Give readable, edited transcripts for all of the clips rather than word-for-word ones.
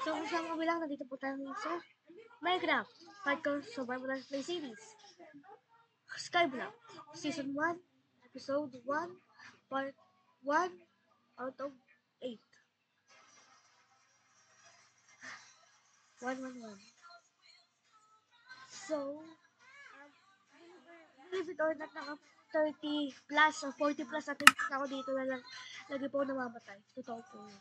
So kung saan mga bilang, nandito po tayo sa Minecraft Hardcore Survival Play Series Skyblock Season 1 Episode 1 Part 1 out of 8 111. So believe it or not, naka 30 plus or 40 plus attempts ako dito na lang lagi po namamatay. Totoo po yun.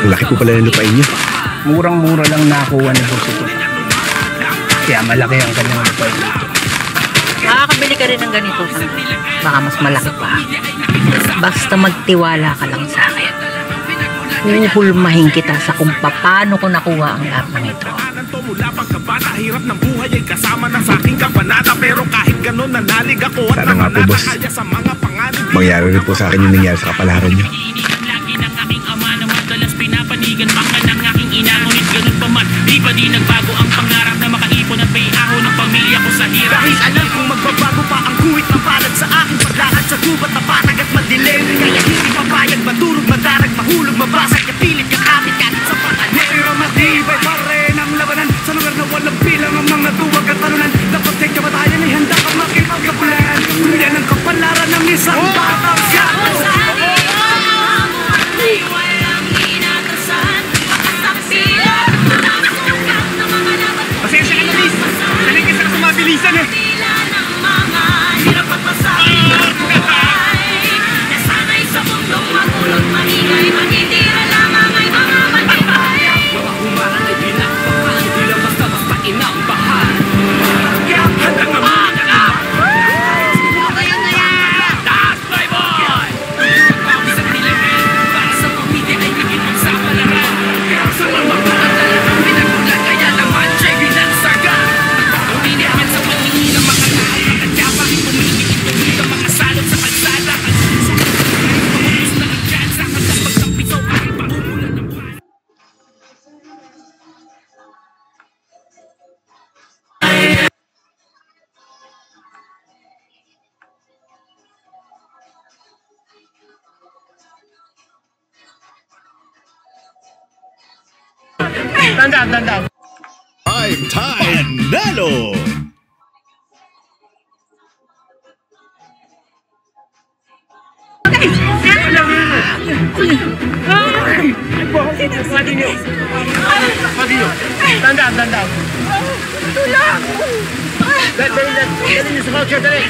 Ang laki po pala ng lupain niyo. Murang-mura lang nakuha ni boss ito. Kaya malaki ang kanyang lupain dito. Makakabili ka rin ng ganito. Baka mas malaki pa. Basta magtiwala ka lang sa akin. Uhulmahin kita sa kung paano ko nakuha ang lahat ng ito. Mula pagkabata, hirap ng buhay ay kasama na sa aking kabanata. Pero kahit ganun, nanalig ako at sana nga po, boss. Mangyari rin po sa akin yung nangyari sa kapalaran niyo. Pinapanigan mga ng aking ina, ngunit ganun pa man, di pa di nagbago ang pangarap na makaipon at paiaho ng pamilya ko sa hirap. Dahil alam kong magbabago pa ang guhit ng palad sa aking paglakad sa gubat na patag at madilim. Kaya hindi papayag, maturog, madarag, mahulog, mabasag, kapilit, kakapit, kahit sa patanin. Pero matibay pa rin ang labanan sa lugar na walang bilang ang mga duwag at talunan. Dapat kay kamatayan ay handa ka makipagkapulan. Yan ang kapalaran ng isang batang bilisan eh. Hirap at masakit nasanay sa mundong magulot, maingay, magitira lamang ay mga matibay. Mga humarang ay pinakpakan, di lang basta-basta inambahan. Kaya handa nga mga kayo na yan! Taas, my boy! Pagpapis at nilagay para sa pamilya ay naging sa palaran. Kaya sa mga talagang pinagulat, kaya naman siya'y binansaga. Pinihan sa paningin ng mga tao at kadyapa rin pumimigit ng mga makasalot sa kalsada. Pagpapus na ang chance ang pagpagtampisaw ay paumulan ng buhay. Tandaan. Prime Time Nalo! Tandaan. Tulak! Dali niyo sa culture, dali!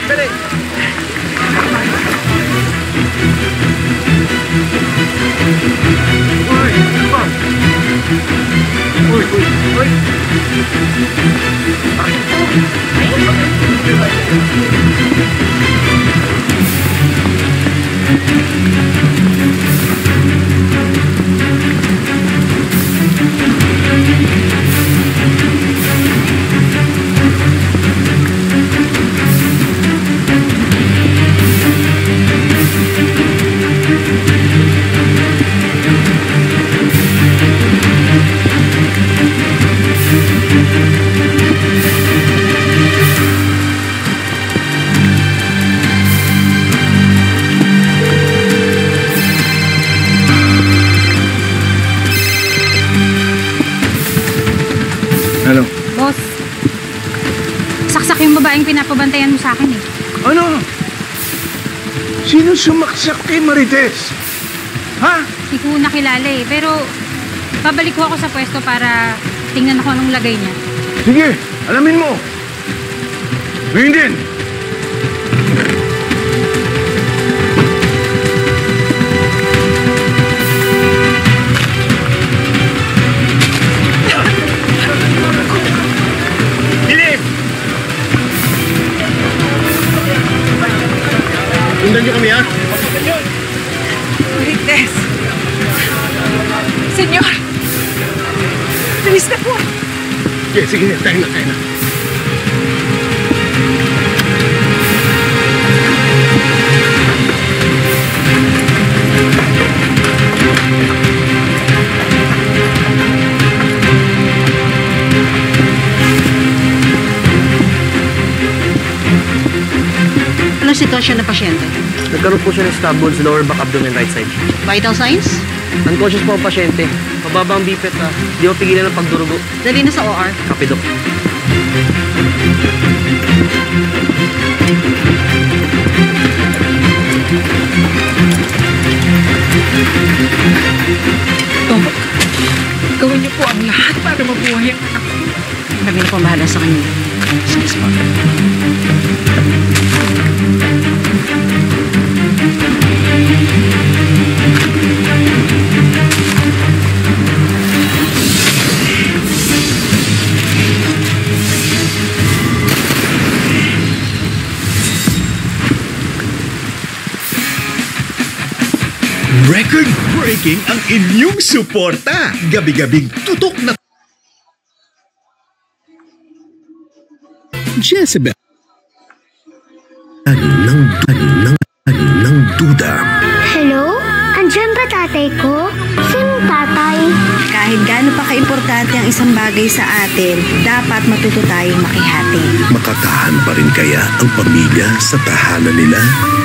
Uy! Ano? Boss, saksak yung babaeng pinapabantayan mo sa akin eh. Ano? Sino sumaksak kay Marites? Ha? Hindi ko nakilala eh, pero babalik ko ako sa pwesto para tingnan ako anong lagay niya. Sige, alamin mo. Ngayon din. Sundan niyo kami, ha? Marites! Senyor! Bilis na po! Sige, tayo na. Anong sitwasyon na pasyente? Nagkaroon po siya ng stab wound sa lower back abdomen right side. Vital signs? Unconscious po ang pasyente. Mababa ang BPET ha. Di mo pigilan ng pagdurugo. Dali na sa OR. Kapidok. Dok, gawin niyo po ang lahat para mabuhay ang anak ko. Kami na pumahala sa kanya. Sige po. Record-breaking ang inyong suporta. Gabi-gabing tutok na Jezebel. Ng duda. Hello? Andyan ba tatay ko? Sinong tatay? Kahit gaano pa kaimportante ang isang bagay sa atin, dapat matuto tayong makihati. Makakahan pa rin kaya ang pamilya sa tahanan nila?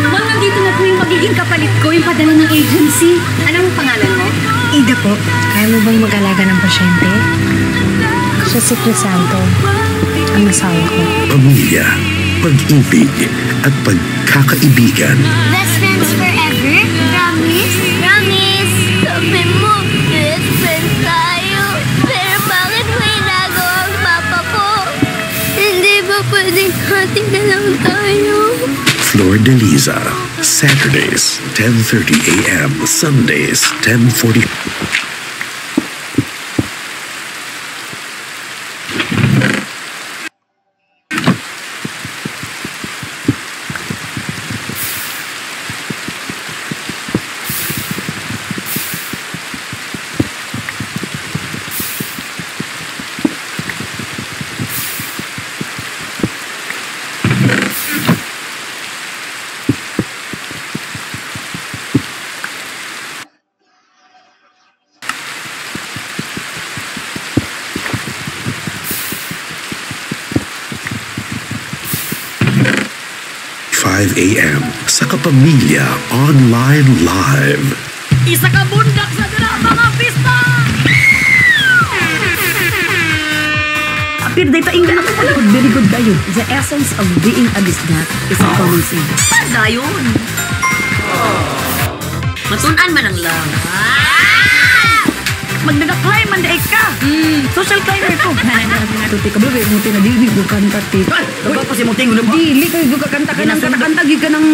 Ma'am, nandito na po yung magiging kapalit ko, yung padala ng agency. Anong pangalan mo? Ida po, kaya mo bang mag-alaga ng pasyente? Siya si Crisanto, ang asawa ko. Pamilya, pag-ibig at pagkakaibigan. Best friends forever? Promise? Promise! Sabi mo, best friends tayo. Pero bakit may nagawa ang papa ko? Hindi ba pwedeng hati na lang tayo? Flor de Liza, Saturdays, 10:30 a.m. Sundays, 10:40. a.m. sa Kapamilya Online Live. Isa ka bundak sa dira mga pista! Apir day painggan ako pala. Very good kayo. The essence of being a bisdak is a common sense. Dayon! Matunan man ang lang. Magdadakay man daig ka. Social climber ko. Tuti ka ba? Mo tinadili ko kanta ti. Dapat pa si mong tingo na ba? Dili kayo ko kakanta ka ng kanta-kanta gi ka ng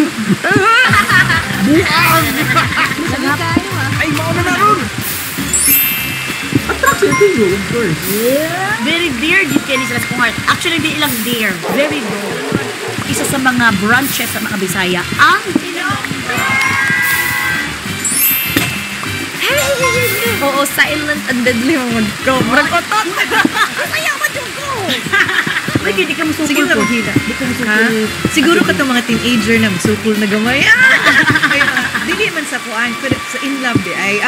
Ay, mauna na ron! Attraction tingo, of course. Very dear, di kayo ni sila sa kong heart. Actually, di ilang dear. Very good. Isa sa mga branches sa mga Bisaya, ang oo, silent and deadly mo ko. Murag otot! Masaya ba yung ko? Lagi, di ka masukul po. Di ka masukul. Siguro ka itong mga teenager na masukul na gamay. Dili man sa kuan, pero sa in love di ay.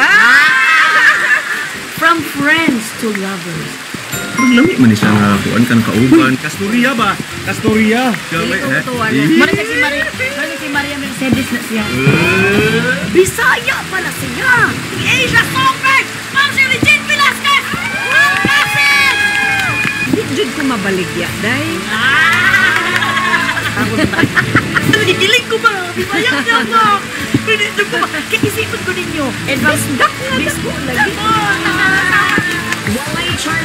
From friends to lovers. Ang lami man isang kuan kan kauban. Kasturya ba? Kasturya. Marami si Maria Mercedes na siya. Bisaya pala siya! Asia Songbird! Marcy Regine Velasquez! Ang Pasig! Jud ko mabaligya, day. Nagigiling ko ba? Bibayak niya ako! Pinito ko ba? Kaisipan ko ninyo. Advance duck nga ko lagi. Walay Char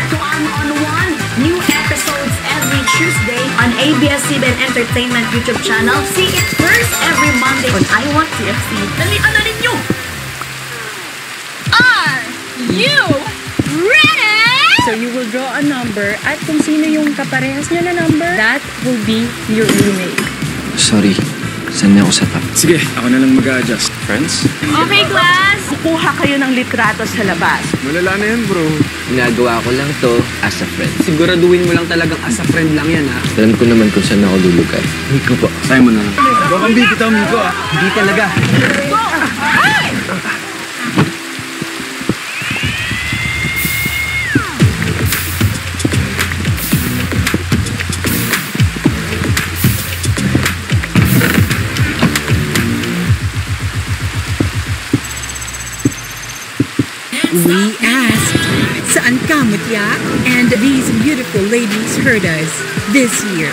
to on-on-one. New episodes every Tuesday on ABS-CBN Entertainment YouTube channel. See it first every Monday on I Want TFC. Dalian na ninyo! Are you ready? So you will draw a number at kung sino yung kaparehas niya na number, that will be your roommate. Sorry, saan niya ako set up? Sige, ako na lang mag-a-adjust. Friends? Okay, class. kukuha kayo ng litrato sa labas. Malala na yan, bro. Ginagawa ko lang to as a friend. Siguraduhin mo lang talagang as a friend lang yan, ha? Alam ko naman kung saan ako lulugar. Miko po. Simon na lang. Baka hindi kita, Miko, ah. Hindi talaga. We asked, saan ka mutya? And these beautiful ladies heard us. This year,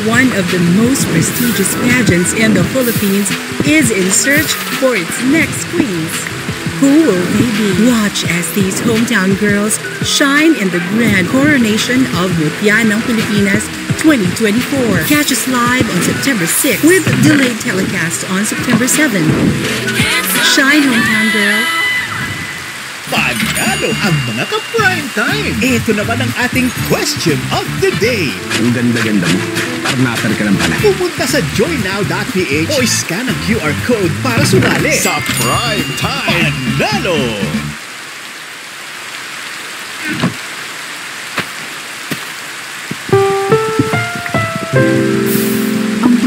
one of the most prestigious pageants in the Philippines is in search for its next queens. Who will they be? Watch as these hometown girls shine in the grand coronation of Mutya ng Pilipinas 2024. Catch us live on September 6 with delayed telecast on September 7. Shine, hometown girl. Panalo ang mga ka-prime time. Ito naman ang ating question of the day. Ang ganda-ganda mo. Parnatar ka lang pala. Pumunta sa joynow.ph o scan ang QR code para sumali sa Prime Time Panalo.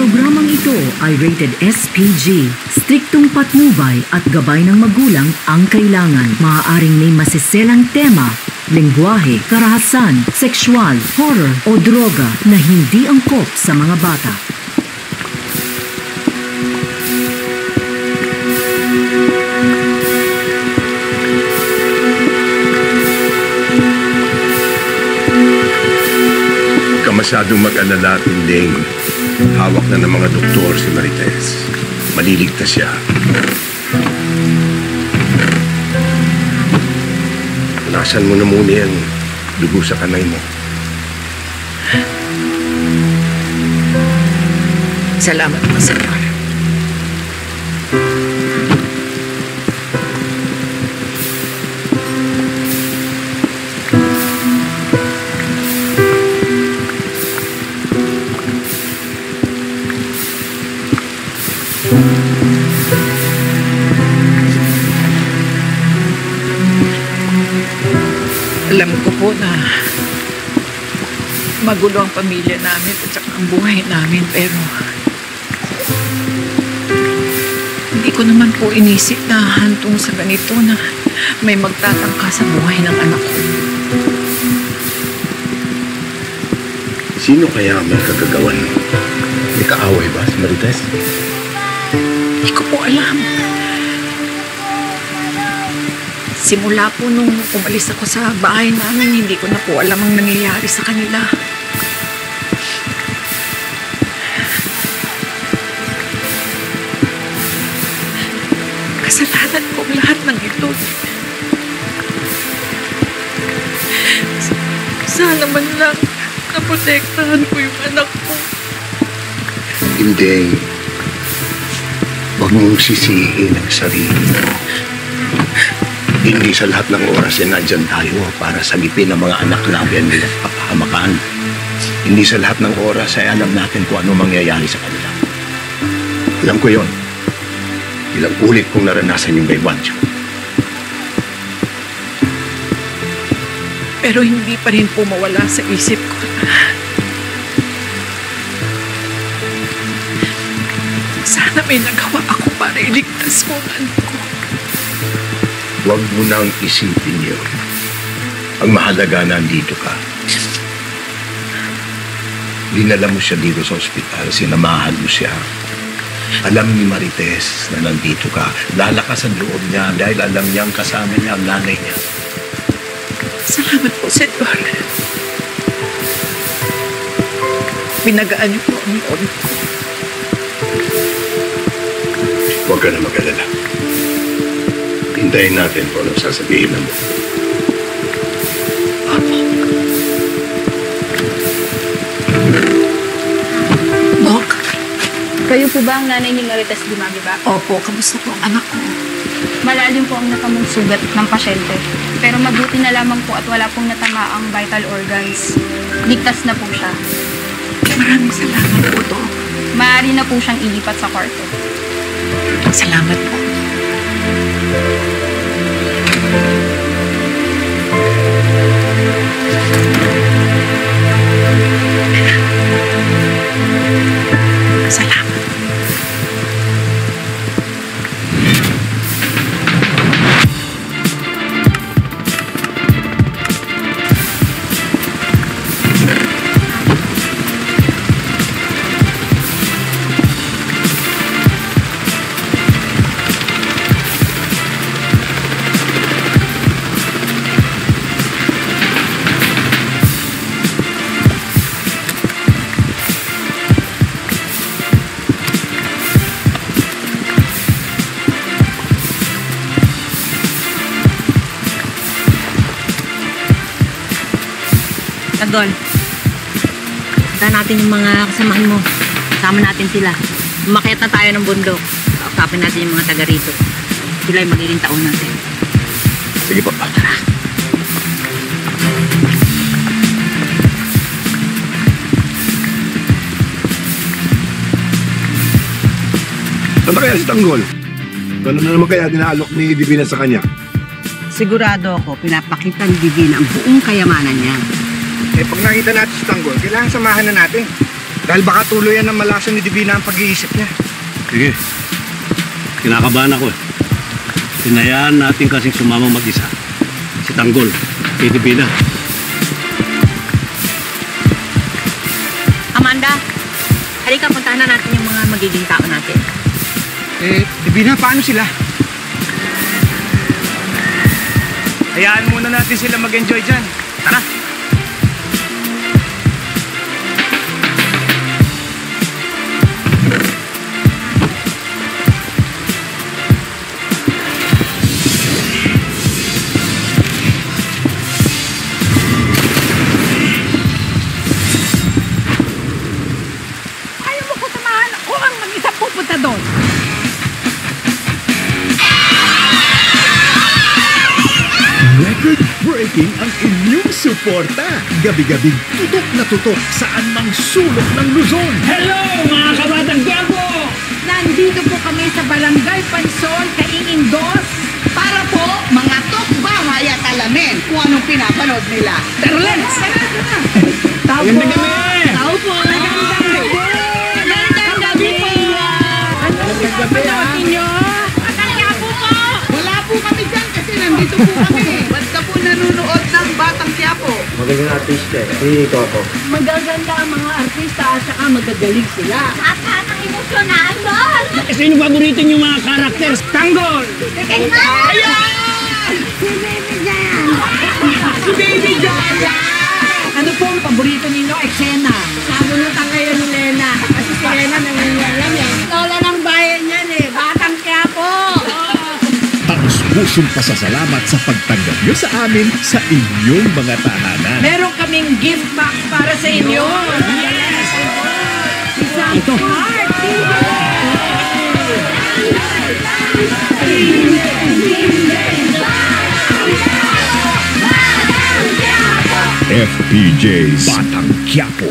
Programang ito ay rated SPG. Striktong patnubay at gabay ng magulang ang kailangan. Maaaring may masiselang tema, lengguwahe, karahasan, sexual, horror o droga na hindi angkop sa mga bata. Huwag ka masyadong mag-alala, Tinding. Hawak na ng mga doktor si Marites. Maliligtas siya. Punasan mo na muna yung dugo sa kamay mo. Salamat po, Senyor. Alam ko po na magulo ang pamilya namin at saka ang buhay namin, pero hindi ko naman po inisip na hantong sa ganito na may magtatangka sa buhay ng anak ko. Sino kaya may kagagawan? May kaaway ba si Marites? Hindi ko po alam. Simula po nung umalis ako sa bahay namin, hindi ko na po alam ang nangyayari sa kanila. Kasalanan ko lahat ng ito. Sana man lang naprotektahan ko yung anak ko. Hindi. Huwag mong sisihin ang sarili mo. Hindi sa lahat ng oras ay nandyan tayo para sagipin ang mga anak namin nila kapahamakan. Hindi sa lahat ng oras ay alam natin kung ano mangyayari sa kanila. Alam ko yon. Ilang ulit kong naranasan yung kay Bancho. Pero hindi pa rin po mawala sa isip ko. Sana may nagawa ako para iligtas ko ang anak ko. Huwag mo nang isipin yun. Ang mahalaga nandito ka. Dinala mo siya dito sa ospital, sinamahan mo siya. Alam ni Marites na nandito ka. Lalakas ang loob niya dahil alam niyang kasama niya ang nanay niya. Salamat po, Senyor. Pinagaan niyo po ang loob ko. Huwag ka na mag-alala. Hintayin natin kung anong sasabihin mo. Dok? Kayo po ba ang nanay ni Marites Dumagi ba? Opo, kamusta po ang anak ko? Malalim po ang natamong sugat ng pasyente. Pero mabuti na lamang po at wala pong natamaang vital organs. Ligtas na po siya. Maraming salamat po, Dok. Maaari na po siyang ilipat sa kwarto. Salamat po. Tanggol. Punta natin yung mga kasamahan mo. Kasama natin sila. Umakyat na tayo ng bundok. Kausapin natin yung mga taga rito. Sila yung magiging taon natin. Sige po. Tara. Saan kaya si Tanggol? Gano'n na naman kaya dinaalok ni Divina sa kanya? Sigurado ako, pinapakita ni Divina ang buong kayamanan niya. Eh, pag nakita natin si Tanggol, kailangan samahan na natin. Dahil baka tuluyan ng malasan ni Divina ang pag-iisip niya. Sige. Kinakabahan ako eh. Hinayaan natin kasing sumamang mag-isa. Si Tanggol, kay Divina. Amanda, halika, puntahan na natin yung mga magiging tao natin. Eh, Divina, paano sila? Hayaan muna natin sila mag-enjoy dyan. Tara! Ayaw mo ko samahan ako ang mag-isa pupunta doon. Record-breaking ang inyong suporta. Gabi-gabi tutok na tutok saan mang sulok ng Luzon. Hello mga kabatang Quiapo! Nandito po kami sa Barangay Pansol, Kaingin 2 para po mga tukbahay at alamin kung anong pinapanood nila. Tara, let's! Tao po! Magandang gabi! Tao po! Magandang gabi! Magandang gabi po! Anong pinapanood ninyo? Quiapo po! Wala po kami dyan kasi nandito po kami. Basta po nanonood ng Batang Quiapo. Magaling artista eh. Si Coco. Magaganda ang mga artista at saka magagaling sila. At ang emosyonan doon! Sino paborito yung mga characters? Tanggol! Ayan! Si Baby Jan! Si Baby Jaya! Ano po ang paborito ninyo eksena? Nabunutan kayo ni Lena. Kasi si Lena nangyayam eh. Lola ng bayan yan eh. Batang Quiapo! Taos-pusong pasasalamat sa pagtanggap niyo sa amin sa inyong mga tahanan. Meron kaming gift box para sa inyo. Yes! Ito. FPJ's Batang Quiapo.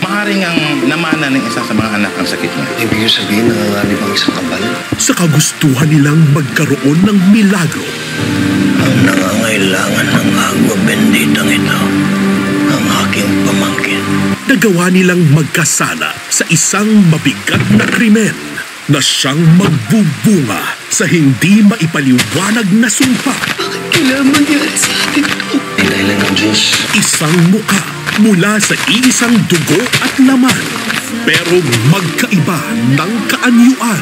Maaaring ang namana ng isa sa mga anak ang sakit niya. Ibig sabihin nanganganib ang isang kabal. Sa kagustuhan nilang magkaroon ng milagro. Ang nangangailangan ng agwa benditang ito, ang aking pamangkin. Nagawa nilang magkasala sa isang mabigat na krimen na siyang magbubunga sa hindi maipaliwanag na sumpa. Kailangan mangyari sa atin ito. Kailangan ng Diyos. Isang muka mula sa iisang dugo at laman, pero magkaiba ng kaanyuan.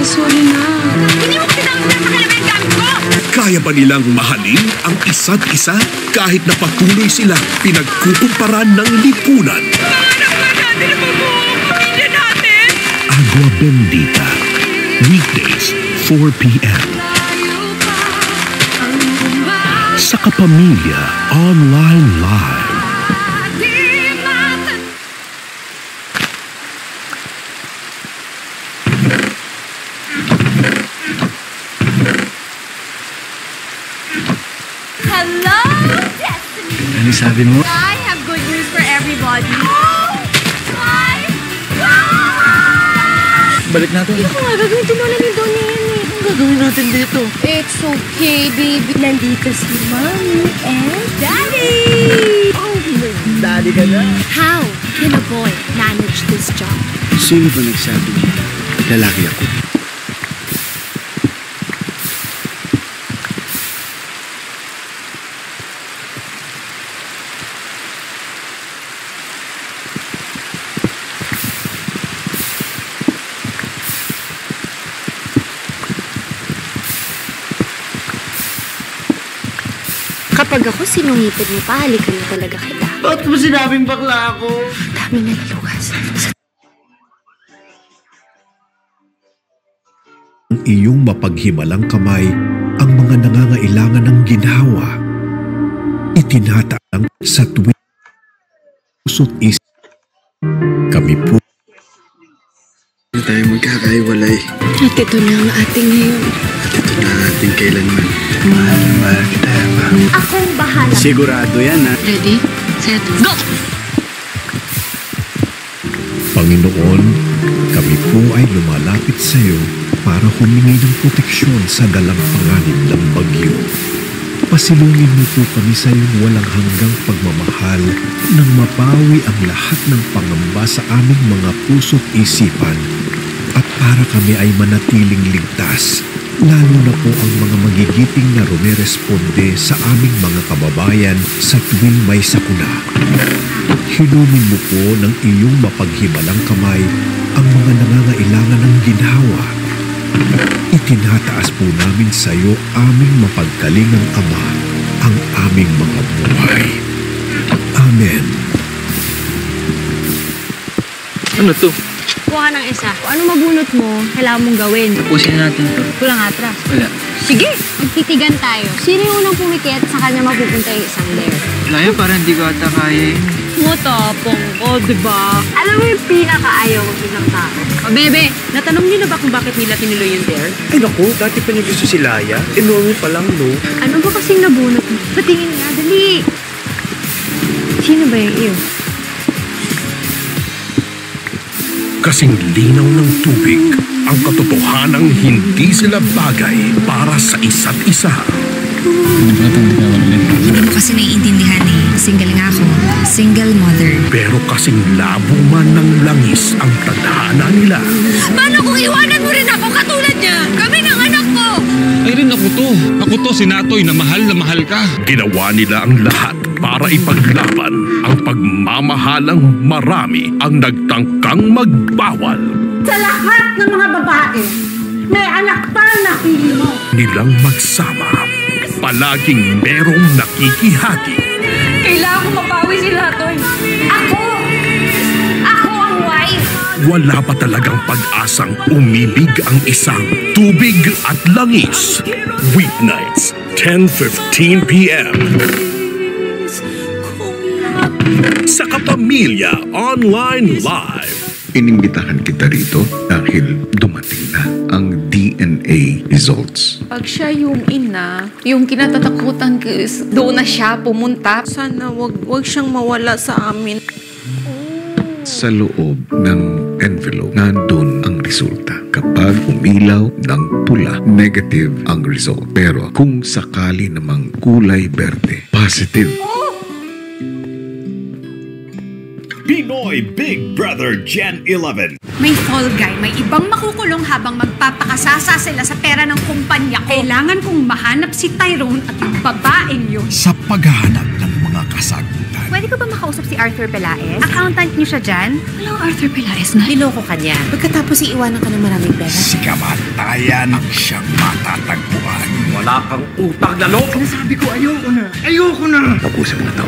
Sorry na. Hindi mo pinagpapakalaman ang gamit ko! Kaya ba nilang mahalin ang isa't isa kahit na patuloy silang pinagkukumparan ng lipunan? Pangarap nga natin na mabuo ang pamilya natin! Agua Bendita. Weekdays, 4 p.m. Sa Kapamilya Online Live. Hello, Destiny! Ano sabi mo? I have good news for everybody. Balik natin. Hindi ko nga gagawin tinola ni Donya yan eh. Anong gagawin natin dito? It's okay, baby. Nandito si Mommy and Daddy! Oh, daddy ka na. How can a boy manage this job? Sino ba nagsabi niya? Lalaki ako. Kapag ako sinungipid mo, pahalikan mo talaga kita. Bakit mo sinabing bakla ako? Dami na nilugas. Ang iyong mapaghimalang kamay ang mga nangangailangan ng ginhawa. Itinataang sa tuwing puso't isip. Kami po. Hindi tayo magkakaiwalay. At ito na ang ating ngayon. At ito na ang ating kailanman. Mahal kita, Eva. Akong bahala. Sigurado yan, ha? Ready, set, go! Panginoon, kami po ay lumalapit sa iyo para humingi ng proteksyon sa dalang panganib ng bagyo. Pasilungin mo po kami sa iyong walang hanggang pagmamahal nang mapawi ang lahat ng pangamba sa aming mga puso't isipan at para kami ay manatiling ligtas, lalo na po ang mga magigiting na rumeresponde sa aming mga kababayan sa tuwing may sakuna. Hinumin mo po ng iyong mapaghimalang kamay ang mga nangangailangan ng ginhawa. Itinataas po namin sa iyo aming mapagkalingang Ama, ang aming mga buhay. Amen. Ano to? Kuha ng isa. Kung ano mabunot mo, kailangan mong gawin. Tapusin natin to. Kulang atras. Wala. Sige, magtitigan tayo. Sino yung unang pumikit, sa kanya mapupunta yung isang dare. Wala yun, parang hindi ko ata kaya yun. Matapang ko, diba? Alam mo yung pinakaayaw ng isang tao? O, bebe, natanong niyo na ba kung bakit nila tinuloy yung dare? Ay naku, dati pa niya gusto si Laya. Enorme pa lang, no? Ano ba kasing nabunot mo? Patingin nga, dali! Sino ba yung iyo? Kasing linaw ng tubig, ang katotohanang hindi sila bagay para sa isa't isa. Hindi mo kasi naiintindihan eh. Single nga ako. Single mother. Pero kasing labo man ng langis ang tadhana nila. Paano kung iwanan mo rin ako katulad niya? Kami ng anak ko! Ay rin ako to. Ako to si Natoy na mahal ka. Ginawa nila ang lahat para ipaglaban ang pagmamahalang marami ang nagtangkang magbawal. Sa lahat ng mga babae, may anak pa na pili mo. Nilang magsama, palaging merong nakikihati. Kailangan ko mapawi si Latoy. Ako! Ako ang wife! Wala pa talagang pag-asang umibig ang isang tubig at langis. Weeknights, 10:15 p.m. Sa Kapamilya Online Live. Inimbitahan kita rito dahil dumating na ang DNA results. Pag siya yung ina, yung kinatatakutan ko is doon na siya pumunta. Sana wag siyang mawala sa amin. Sa loob ng envelope, nandun ang resulta. Kapag umilaw ng pula, negative ang result. Pero kung sakali namang kulay berde, positive. Pinoy Big Brother Gen 11. May fall guy, may ibang makukulong habang magpapakasasa sila sa pera ng kumpanya ko. Kailangan kong mahanap si Tyrone at yung babaeng yun. Sa paghahanap ng mga kasagutan. Pwede ko ba makausap si Arthur Pelaez? Accountant niyo siya dyan? Walang Arthur Pelaez na. Niloko ka niya. Pagkatapos iiwanan ka ng maraming pera. Si kamatayan ang siyang matatagpuan. Wala kang utang na loob. Sinasabi ko, ayoko na. Ayoko na. Tapusin na to.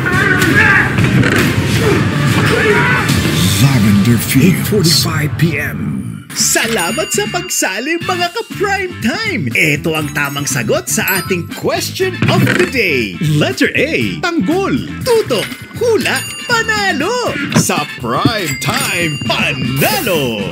Lavender Fields, 8:45 p.m. Salamat sa pagsali mga ka-Prime Time! Ito ang tamang sagot sa ating question of the day. Letter A, tanggol, tutok, hula, panalo! Sa Prime Time, panalo!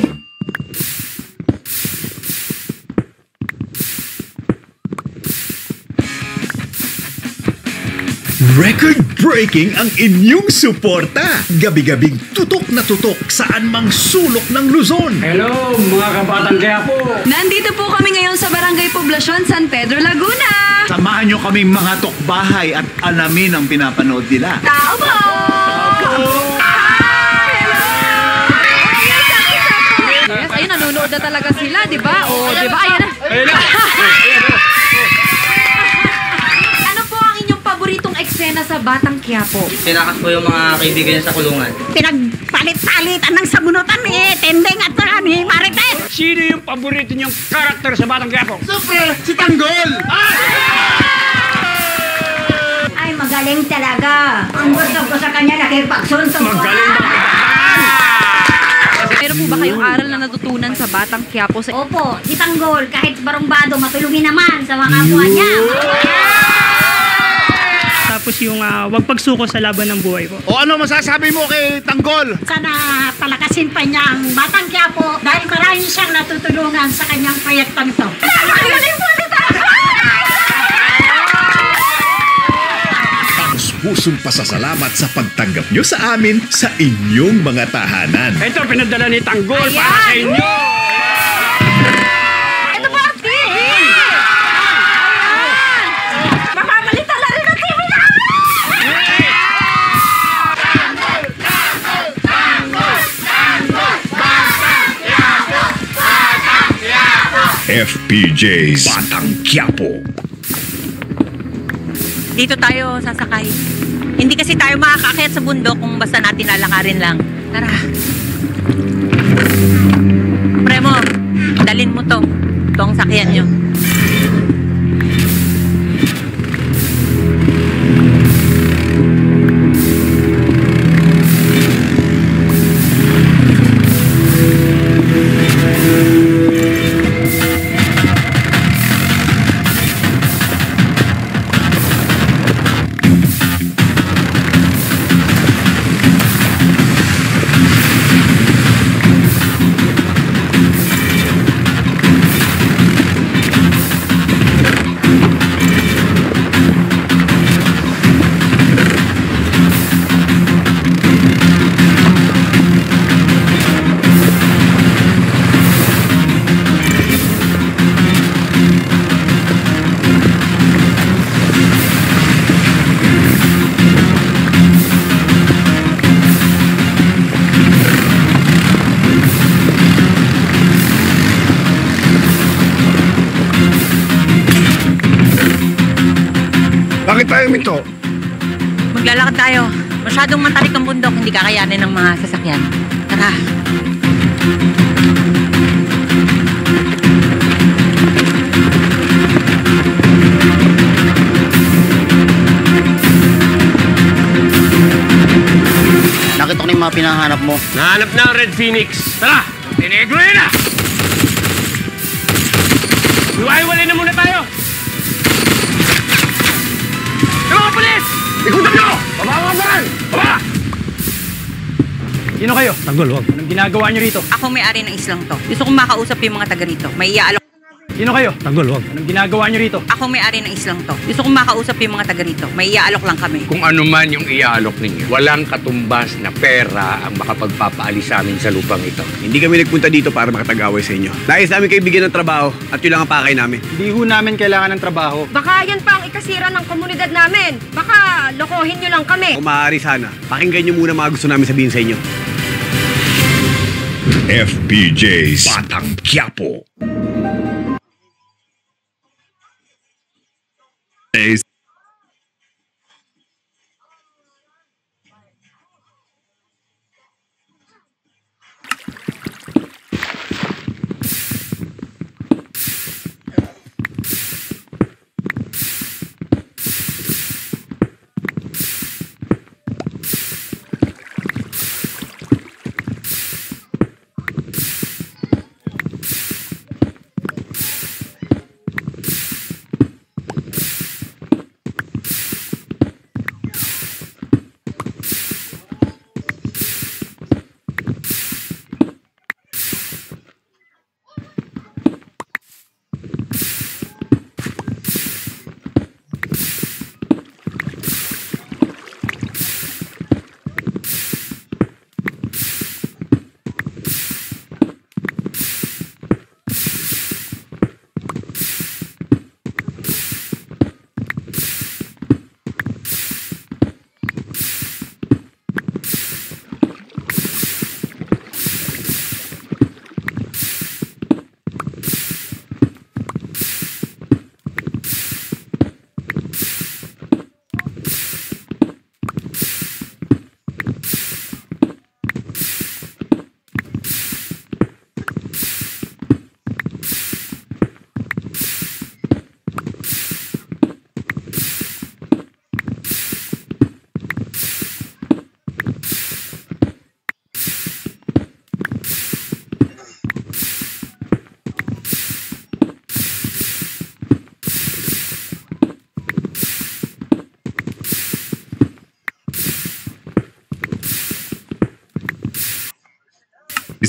Record-breaking ang inyong suporta. Gabi-gabing tutok na tutok saan mang sulok ng Luzon. Hello, mga kabatang Quiapo. Nandito po kami ngayon sa Barangay Poblacion, San Pedro, Laguna. Samahan nyo kaming mga tokbahay at alamin ang pinapanood nila. Tao po! Yes, ayun, nanonood na talaga sila, di ba? O, di ba? Ayan na. Paboritong eksena sa Batang Quiapo. Tinakas po yung mga kaibigan niya sa kulungan. Pinagpalit-palitan ng sabunutan eh. Tendeng at ni Marites. Sino yung paborito niyong karakter sa Batang Quiapo? Siyempre, si Tanggol! Ay, magaling talaga. Ang gusto ko sa kanya, nakipagsuntok ko. Magaling ba? po ba kayong aral na natutunan sa Batang Quiapo? Opo, si Tanggol, kahit barumbado, matulungin naman sa mga kapwa niya. Tapos yung wag pagsuko sa laban ng buhay ko. O ano masasabi mo kay Tanggol? Sana palakasin pa niya ang Batang Quiapo dahil marami siyang natutulungan sa kanyang proyektong ito. Pusong pasasalamat sa pagtanggap nyo sa amin sa inyong mga tahanan. Ito, pinadala ni Tanggol para sa inyo! Ito po ang TV! Mapapalitan na rin ang TV na! FPJ's Batang Quiapo. Dito tayo sasakay. Hindi kasi tayo makakaakyat sa bundok kung basta natin lalakarin lang. Tara. Premo, dalin mo to. Ito ang sakyan nyo. Bakit tayo minto? Maglalakad tayo. Masyadong matarik ang bundok, hindi kakayanin ng mga sasakyan. Tara. Nakita ko na yung mga pinahanap mo. Nahanap na ang Red Phoenix. Tara! Tinegro yun na! Iwaiwalay na muna tayo! Mga polis! Ikutan nyo! Baba mga baran! Baba! Sino kayo? Tanggol, wag. Anong ginagawa nyo rito? Ako may-ari ng islang to. Gusto kong makausap yung mga taga rito. May iaalok. Sino kayo? Tanggol, wag. Anong ginagawa nyo rito? Ako may-ari ng islang to. Gusto kong makausap yung mga taga rito. May iaalok lang kami. Kung ano man yung iaalok ninyo, walang katumbas na pera ang makapagpapaalis sa amin sa lupang ito. Hindi kami nagpunta dito para makatag-away sa inyo. Nais namin kayo bigyan ng trabaho at yun lang ang pakay namin. Hindi ho namin kailangan ng trabaho. Baka yan pa ang ikasira ng komunidad namin. Baka lokohin nyo lang kami. Kung maaari sana, pakinggan nyo muna mga gusto namin sabihin sa inyo. FPJ's Batang Quiapo.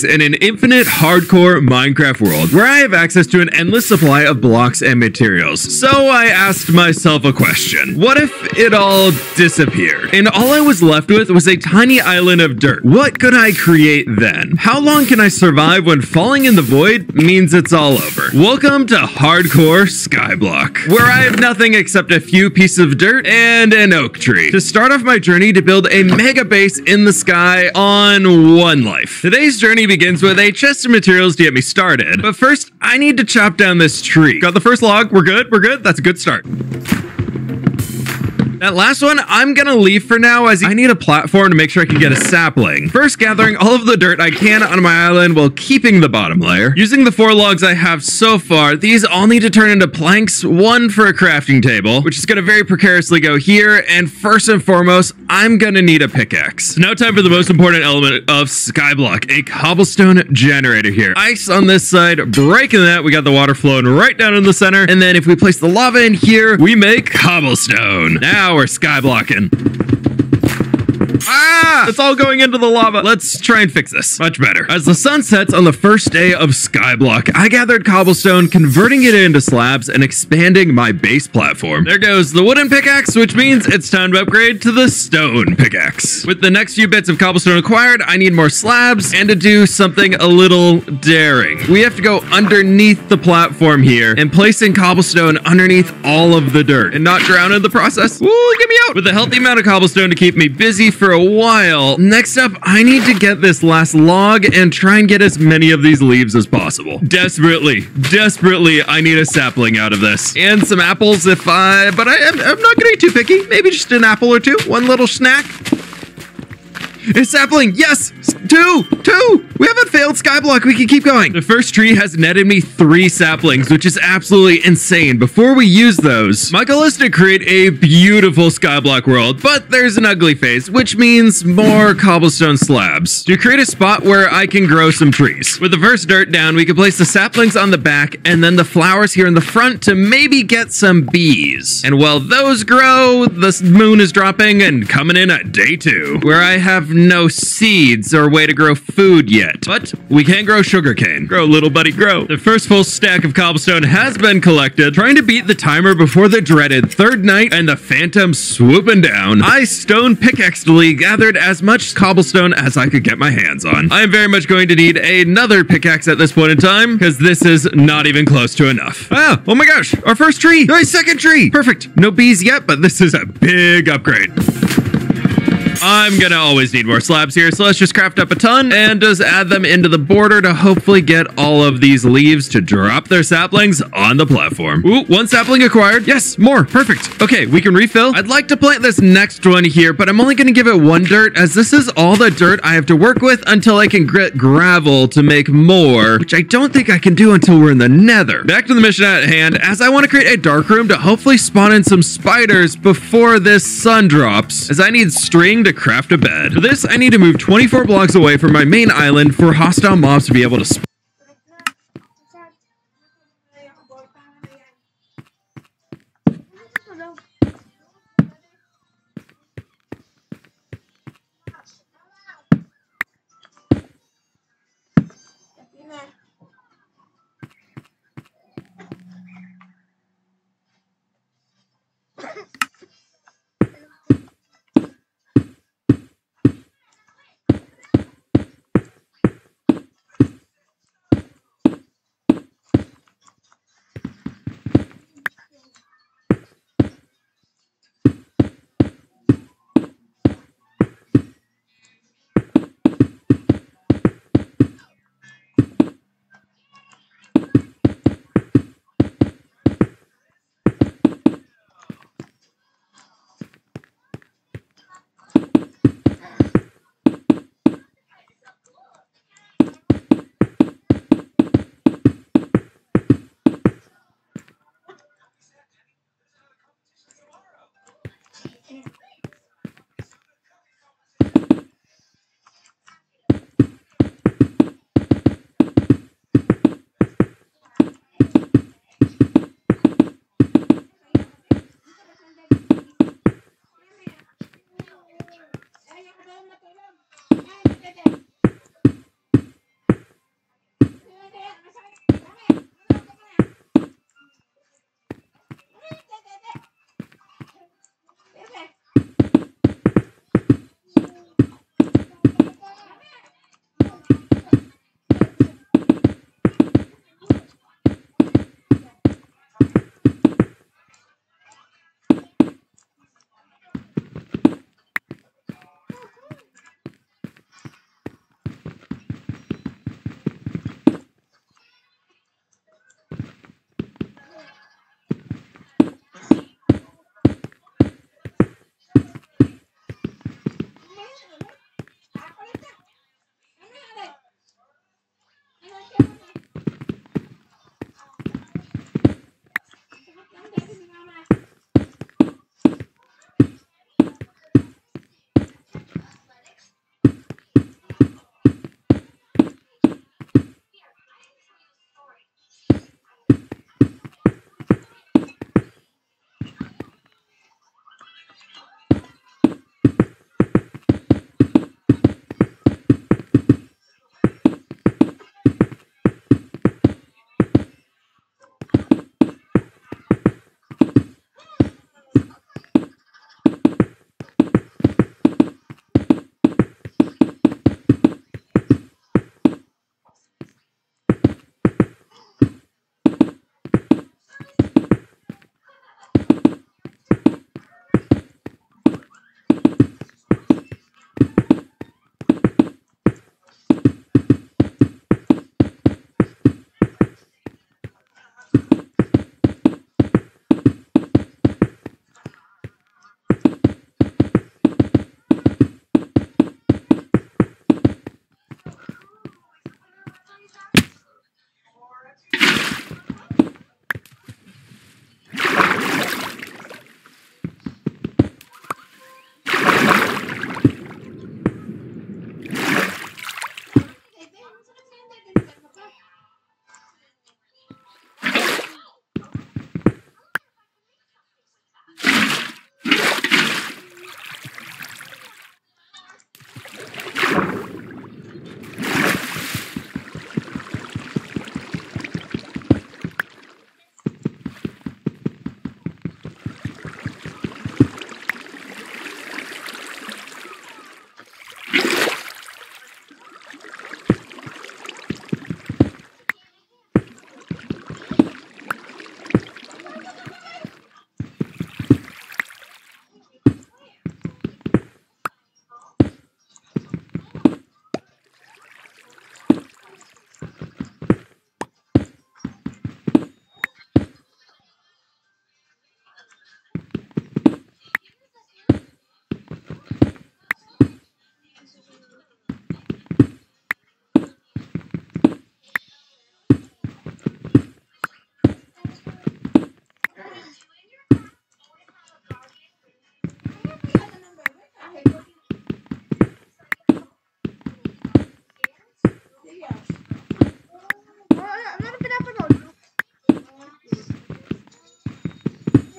days in an infinite hardcore Minecraft world where I have access to an endless supply of blocks and materials. So I asked myself a question. What if it all disappeared? And all I was left with was a tiny island of dirt. What could I create then? How long can I survive when falling in the void means it's all over? Welcome to Hardcore Skyblock, where I have nothing except a few pieces of dirt and an oak tree to start off my journey to build a mega base in the sky on one life. Today's journey begins with a chest of materials to get me started, but first I need to chop down this tree. Got the first log, we're good, that's a good start. That last one, I'm gonna leave for now as I need a platform to make sure I can get a sapling. First, gathering all of the dirt I can on my island while keeping the bottom layer. Using the 4 logs I have so far, these all need to turn into planks, one for a crafting table, which is gonna very precariously go here, and first and foremost, I'm gonna need a pickaxe. Now time for the most important element of Skyblock, a cobblestone generator here. Ice on this side, breaking that, we got the water flowing right down in the center, and then if we place the lava in here, we make cobblestone. Now we're skyblocking. Ah! It's all going into the lava. Let's try and fix this. Much better. As the sun sets on the first day of Skyblock, I gathered cobblestone, converting it into slabs and expanding my base platform. There goes the wooden pickaxe, which means it's time to upgrade to the stone pickaxe. With the next few bits of cobblestone acquired, I need more slabs and to do something a little daring. We have to go underneath the platform here and placing cobblestone underneath all of the dirt and not drown in the process. Ooh, get me out! With a healthy amount of cobblestone to keep me busy for a while. Next up, I need to get this last log and try and get as many of these leaves as possible. Desperately, I need a sapling out of this. And some apples but I'm not gonna be too picky. Maybe just an apple or two, one little snack. A sapling, yes! Two! We haven't failed Skyblock, we can keep going. The first tree has netted me 3 saplings, which is absolutely insane. Before we use those, my goal is to create a beautiful Skyblock world, but there's an ugly phase, which means more cobblestone slabs to create a spot where I can grow some trees. With the first dirt down, we can place the saplings on the back and then the flowers here in the front to maybe get some bees. And while those grow, the moon is dropping and coming in at day 2, where I have no seeds or way to grow food yet, but we can grow sugarcane. Grow, little buddy, grow. The first full stack of cobblestone has been collected. Trying to beat the timer before the dreaded 3rd night and the phantom swooping down, I stone pickaxely gathered as much cobblestone as I could get my hands on. I am very much going to need another pickaxe at this point in time because this is not even close to enough. Oh my gosh, our first tree, our second tree. Perfect. No bees yet, but this is a big upgrade. I'm gonna always need more slabs here, so let's just craft up a ton and just add them into the border to hopefully get all of these leaves to drop their saplings on the platform. Ooh, 1 sapling acquired. Yes, more. Perfect. Okay, we can refill. I'd like to plant this next one here, but I'm only gonna give it 1 dirt as this is all the dirt I have to work with until I can get gravel to make more, which I don't think I can do until we're in the nether. Back to the mission at hand, as I want to create a dark room to hopefully spawn in some spiders before this sun drops, as I need string to craft a bed. For this, I need to move 24 blocks away from my main island for hostile mobs to be able to spawn.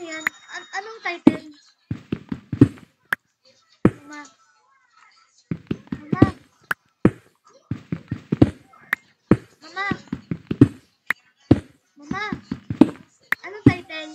yan? Anong title? Mama. Mama. Mama. Mama. Anong title?